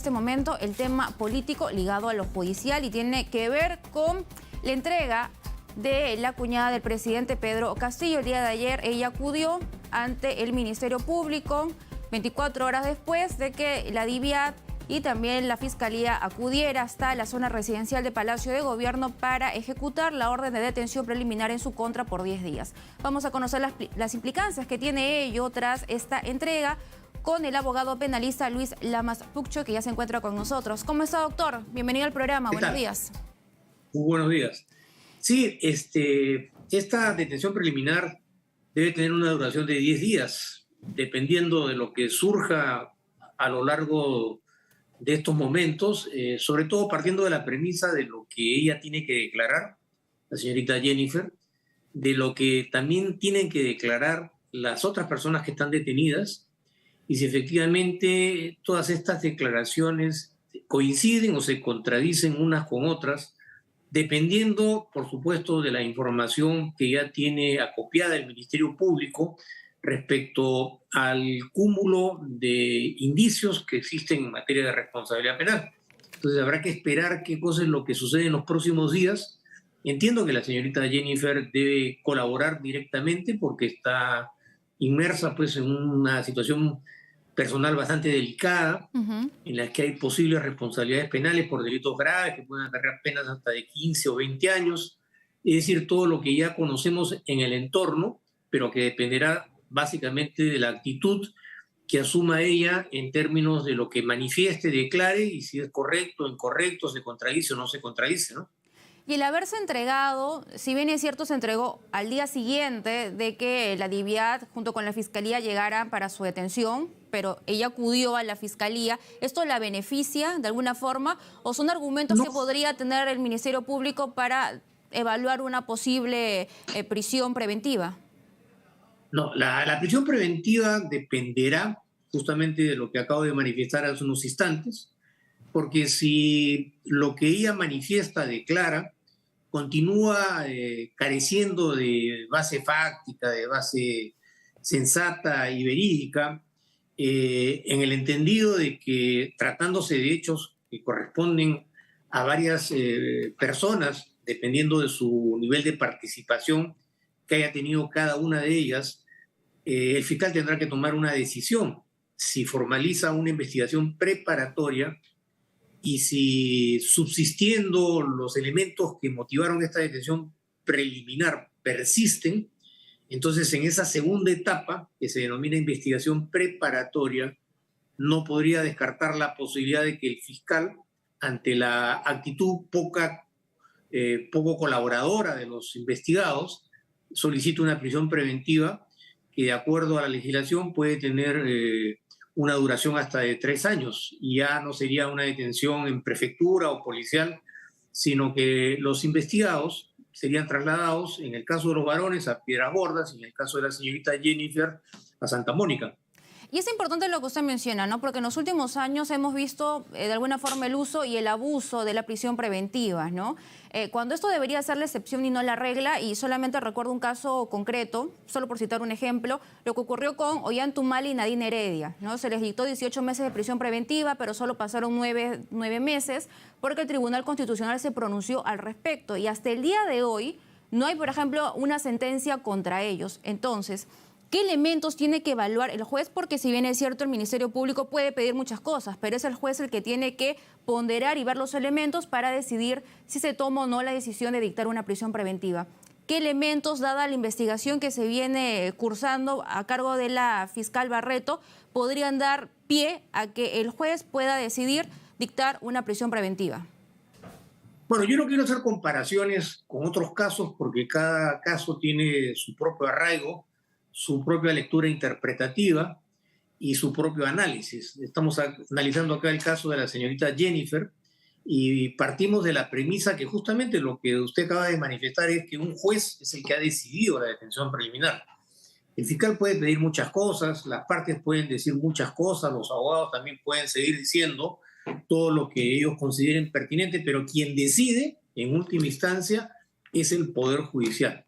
este momento el tema político ligado a lo judicial y tiene que ver con la entrega de la cuñada del presidente Pedro Castillo. El día de ayer ella acudió ante el Ministerio Público 24 horas después de que la DIVIAD y también la Fiscalía acudiera hasta la zona residencial de Palacio de Gobierno para ejecutar la orden de detención preliminar en su contra por 10 días. Vamos a conocer las implicancias que tiene ello tras esta entrega con el abogado penalista Luis Lamas Puccho, que ya se encuentra con nosotros. ¿Cómo está, doctor? Bienvenido al programa. Buenos días. Muy buenos días. Sí, esta detención preliminar debe tener una duración de 10 días, dependiendo de lo que surja a lo largo de estos momentos, sobre todo partiendo de la premisa de lo que ella tiene que declarar, la señorita Jennifer, de lo que también tienen que declarar las otras personas que están detenidas, y si efectivamente todas estas declaraciones coinciden o se contradicen unas con otras, dependiendo, por supuesto, de la información que ya tiene acopiada el Ministerio Público respecto al cúmulo de indicios que existen en materia de responsabilidad penal. Entonces habrá que esperar qué cosa es lo que sucede en los próximos días. Entiendo que la señorita Jennifer debe colaborar directamente porque está inmersa pues, en una situación personal bastante delicada, en la que hay posibles responsabilidades penales por delitos graves que pueden acarrear penas hasta de 15 o 20 años, es decir, todo lo que ya conocemos en el entorno, pero que dependerá básicamente de la actitud que asuma ella en términos de lo que manifieste, declare, y si es correcto, incorrecto, se contradice o no se contradice, ¿no? Y el haberse entregado, si bien es cierto, se entregó al día siguiente de que la DIVIAD junto con la Fiscalía llegaran para su detención, pero ella acudió a la Fiscalía. ¿Esto la beneficia de alguna forma o son argumentos que podría tener el Ministerio Público para evaluar una posible prisión preventiva? No, la prisión preventiva dependerá justamente de lo que acabo de manifestar hace unos instantes, porque si lo que ella manifiesta, declara, continúa careciendo de base fáctica, de base sensata y verídica, en el entendido de que tratándose de hechos que corresponden a varias personas, dependiendo de su nivel de participación que haya tenido cada una de ellas, el fiscal tendrá que tomar una decisión si formaliza una investigación preparatoria y si subsistiendo los elementos que motivaron esta detención preliminar persisten, entonces en esa segunda etapa, que se denomina investigación preparatoria, no podría descartar la posibilidad de que el fiscal, ante la actitud poco colaboradora de los investigados, solicite una prisión preventiva que de acuerdo a la legislación puede tener una duración hasta de 3 años, y ya no sería una detención en prefectura o policial, sino que los investigados serían trasladados, en el caso de los varones, a Piedras Gordas, y en el caso de la señorita Jennifer, a Santa Mónica. Y es importante lo que usted menciona, ¿no? Porque en los últimos años hemos visto de alguna forma el uso y el abuso de la prisión preventiva, ¿no? Cuando esto debería ser la excepción y no la regla, y solamente recuerdo un caso concreto, solo por citar un ejemplo, lo que ocurrió con Ollantaytamala y Nadine Heredia, ¿no? Se les dictó 18 meses de prisión preventiva, pero solo pasaron 9 meses porque el Tribunal Constitucional se pronunció al respecto. Y hasta el día de hoy no hay, por ejemplo, una sentencia contra ellos. Entonces, ¿qué elementos tiene que evaluar el juez? Porque si bien es cierto, el Ministerio Público puede pedir muchas cosas, pero es el juez el que tiene que ponderar y ver los elementos para decidir si se toma o no la decisión de dictar una prisión preventiva. ¿Qué elementos, dada la investigación que se viene cursando a cargo de la fiscal Barreto, podrían dar pie a que el juez pueda decidir dictar una prisión preventiva? Bueno, yo no quiero hacer comparaciones con otros casos porque cada caso tiene su propio arraigo, su propia lectura interpretativa y su propio análisis. Estamos analizando acá el caso de la señorita Jennifer y partimos de la premisa que justamente lo que usted acaba de manifestar es que un juez es el que ha decidido la detención preliminar. El fiscal puede pedir muchas cosas, las partes pueden decir muchas cosas, los abogados también pueden seguir diciendo todo lo que ellos consideren pertinente, pero quien decide, en última instancia, es el Poder Judicial.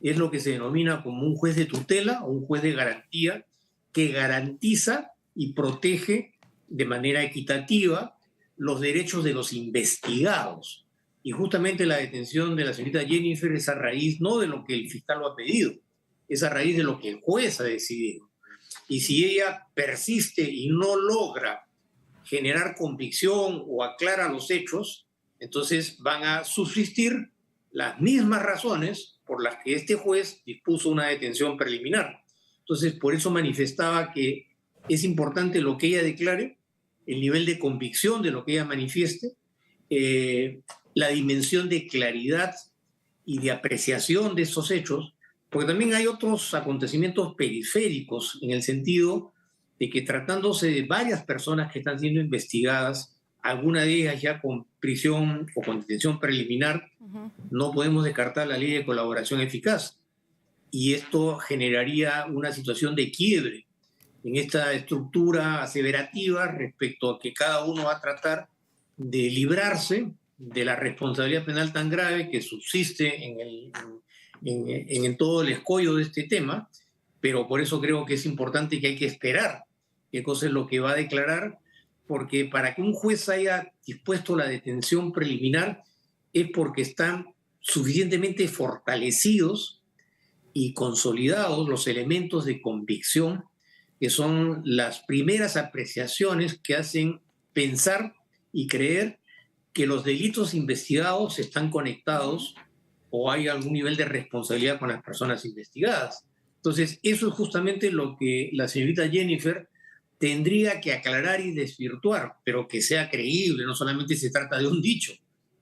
Es lo que se denomina como un juez de tutela o un juez de garantía que garantiza y protege de manera equitativa los derechos de los investigados. Y justamente la detención de la señorita Jennifer es a raíz no de lo que el fiscal lo ha pedido, es a raíz de lo que el juez ha decidido. Y si ella persiste y no logra generar convicción o aclara los hechos, entonces van a subsistir las mismas razones por las que este juez dispuso una detención preliminar. Entonces, por eso manifestaba que es importante lo que ella declare, el nivel de convicción de lo que ella manifieste, la dimensión de claridad y de apreciación de estos hechos, porque también hay otros acontecimientos periféricos en el sentido de que tratándose de varias personas que están siendo investigadas, alguna de ellas ya con prisión o con detención preliminar, no podemos descartar la ley de colaboración eficaz. Y esto generaría una situación de quiebre en esta estructura aseverativa respecto a que cada uno va a tratar de librarse de la responsabilidad penal tan grave que subsiste en todo el escollo de este tema, pero por eso creo que es importante que hay que esperar qué cosa es lo que va a declarar, porque para que un juez haya dispuesto la detención preliminar es porque están suficientemente fortalecidos y consolidados los elementos de convicción, que son las primeras apreciaciones que hacen pensar y creer que los delitos investigados están conectados o hay algún nivel de responsabilidad con las personas investigadas. Entonces, eso es justamente lo que la señorita Jennifer tendría que aclarar y desvirtuar, pero que sea creíble, no solamente se trata de un dicho.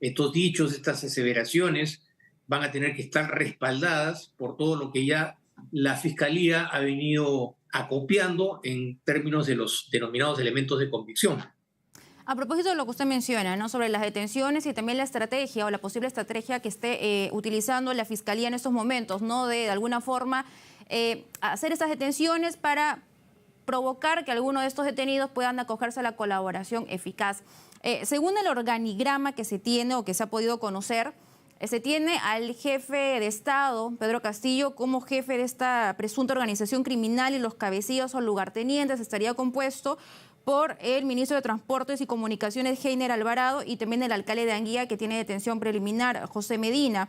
Estos dichos, estas aseveraciones van a tener que estar respaldadas por todo lo que ya la Fiscalía ha venido acopiando en términos de los denominados elementos de convicción. A propósito de lo que usted menciona, ¿no?, sobre las detenciones y también la estrategia o la posible estrategia que esté utilizando la Fiscalía en estos momentos, ¿no?, de alguna forma hacer estas detenciones para provocar que alguno de estos detenidos puedan acogerse a la colaboración eficaz. Según el organigrama que se tiene o que se ha podido conocer, se tiene al jefe de Estado, Pedro Castillo, como jefe de esta presunta organización criminal y los cabecillas o lugartenientes estaría compuesto por el ministro de Transportes y Comunicaciones, Heiner Alvarado, y también el alcalde de Anguía, que tiene detención preliminar, José Medina.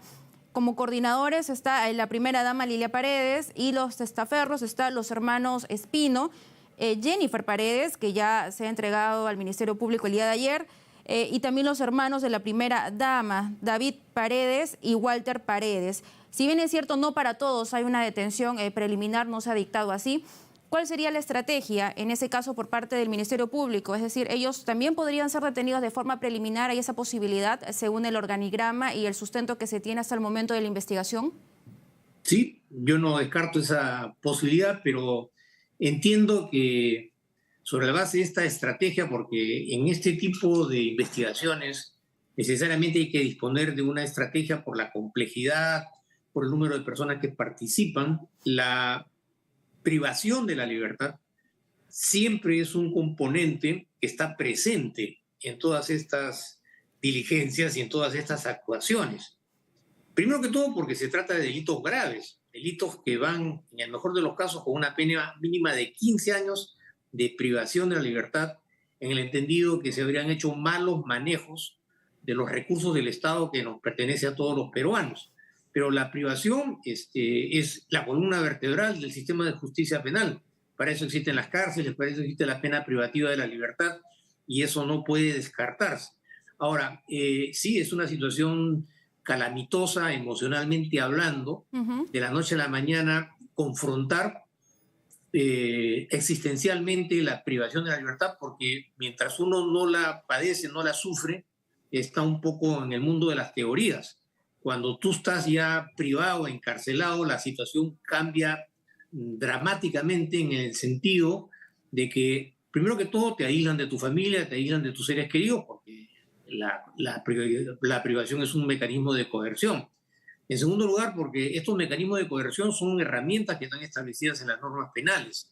Como coordinadores está la primera dama Lilia Paredes y los testaferros están los hermanos Espino, Jennifer Paredes, que ya se ha entregado al Ministerio Público el día de ayer, y también los hermanos de la primera dama, David Paredes y Walter Paredes. Si bien es cierto, no para todos hay una detención preliminar, no se ha dictado así. ¿Cuál sería la estrategia en ese caso por parte del Ministerio Público? Es decir, ellos también podrían ser detenidos de forma preliminar. ¿Hay esa posibilidad según el organigrama y el sustento que se tiene hasta el momento de la investigación? Sí, yo no descarto esa posibilidad, pero entiendo que sobre la base de esta estrategia, porque en este tipo de investigaciones necesariamente hay que disponer de una estrategia por la complejidad, por el número de personas que participan, la privación de la libertad siempre es un componente que está presente en todas estas diligencias y en todas estas actuaciones. Primero que todo porque se trata de delitos graves, delitos que van, en el mejor de los casos, con una pena mínima de 15 años de privación de la libertad, en el entendido que se habrían hecho malos manejos de los recursos del Estado que nos pertenece a todos los peruanos. Pero la privación es la columna vertebral del sistema de justicia penal. Para eso existen las cárceles, para eso existe la pena privativa de la libertad, y eso no puede descartarse. Ahora, sí, es una situación calamitosa emocionalmente hablando, de la noche a la mañana confrontar existencialmente la privación de la libertad, porque mientras uno no la padece, no la sufre, está un poco en el mundo de las teorías. Cuando tú estás ya privado, encarcelado, la situación cambia dramáticamente en el sentido de que, primero que todo, te aíslan de tu familia, te aíslan de tus seres queridos, porque la privación es un mecanismo de coerción. En segundo lugar, porque estos mecanismos de coerción son herramientas que están establecidas en las normas penales.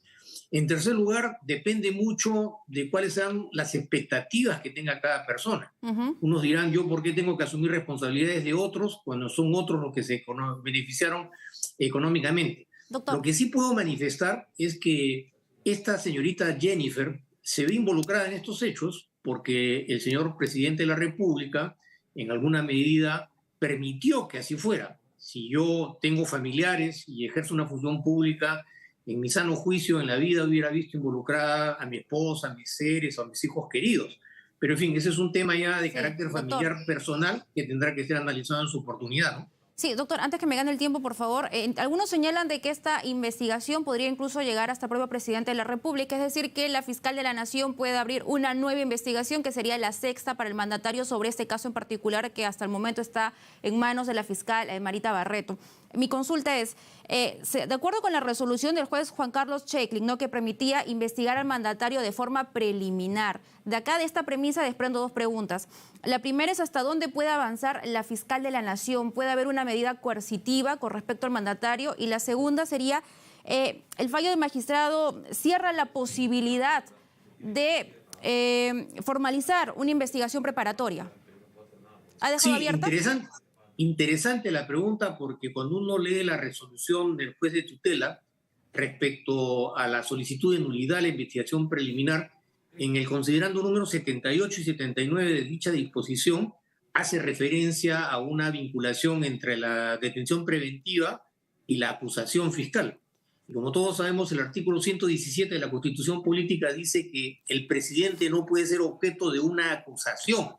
En tercer lugar, depende mucho de cuáles sean las expectativas que tenga cada persona. Unos dirán, yo por qué tengo que asumir responsabilidades de otros cuando son otros los que se beneficiaron económicamente. Doctor. Lo que sí puedo manifestar es que esta señorita Jennifer se ve involucrada en estos hechos porque el señor presidente de la República, en alguna medida, permitió que así fuera. Si yo tengo familiares y ejerzo una función pública, en mi sano juicio en la vida hubiera visto involucrada a mi esposa, a mis seres o a mis hijos queridos. Pero en fin, ese es un tema ya de Sí, carácter doctor. familiar personal que tendrá que ser analizado en su oportunidad, ¿no? Sí, doctor, antes que me gane el tiempo, por favor, algunos señalan de que esta investigación podría incluso llegar hasta el propio presidente de la República, es decir, que la fiscal de la Nación puede abrir una nueva investigación, que sería la sexta para el mandatario sobre este caso en particular, que hasta el momento está en manos de la fiscal Marita Barreto. Mi consulta es, de acuerdo con la resolución del juez Juan Carlos Checklin, ¿no?, que permitía investigar al mandatario de forma preliminar, de acá de esta premisa desprendo dos preguntas. La primera es hasta dónde puede avanzar la fiscal de la Nación, puede haber una medida coercitiva con respecto al mandatario, y la segunda sería, el fallo del magistrado cierra la posibilidad de formalizar una investigación preparatoria. ¿Ha dejado Sí, abierta? interesante la pregunta porque cuando uno lee la resolución del juez de tutela respecto a la solicitud de nulidad a la investigación preliminar, en el considerando número 78 y 79 de dicha disposición, hace referencia a una vinculación entre la detención preventiva y la acusación fiscal. Y como todos sabemos, el artículo 117 de la Constitución Política dice que el presidente no puede ser objeto de una acusación,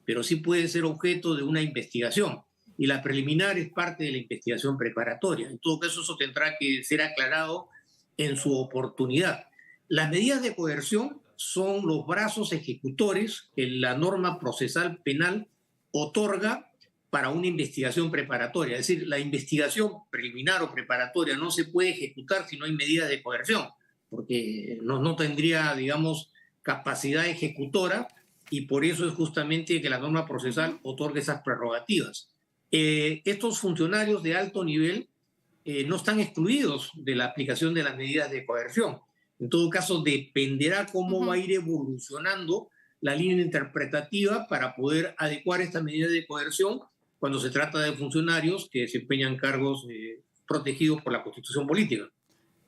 pero sí puede ser objeto de una investigación. Y la preliminar es parte de la investigación preparatoria. En todo caso, eso tendrá que ser aclarado en su oportunidad. Las medidas de coerción son los brazos ejecutores que la norma procesal penal otorga para una investigación preparatoria. Es decir, la investigación preliminar o preparatoria no se puede ejecutar si no hay medidas de coerción, porque no tendría, digamos, capacidad ejecutora, y por eso es justamente que la norma procesal otorga esas prerrogativas. Estos funcionarios de alto nivel no están excluidos de la aplicación de las medidas de coerción. En todo caso, dependerá cómo va a ir evolucionando la línea interpretativa para poder adecuar estas medidas de coerción cuando se trata de funcionarios que desempeñan cargos protegidos por la Constitución Política.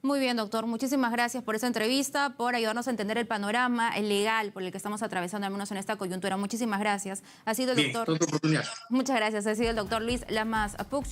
Muy bien, doctor. Muchísimas gracias por esta entrevista, por ayudarnos a entender el panorama legal por el que estamos atravesando, al menos en esta coyuntura. Muchísimas gracias. Ha sido el Bien, doctor. otra oportunidad. Muchas gracias. Ha sido el doctor Luis Lamas Puch.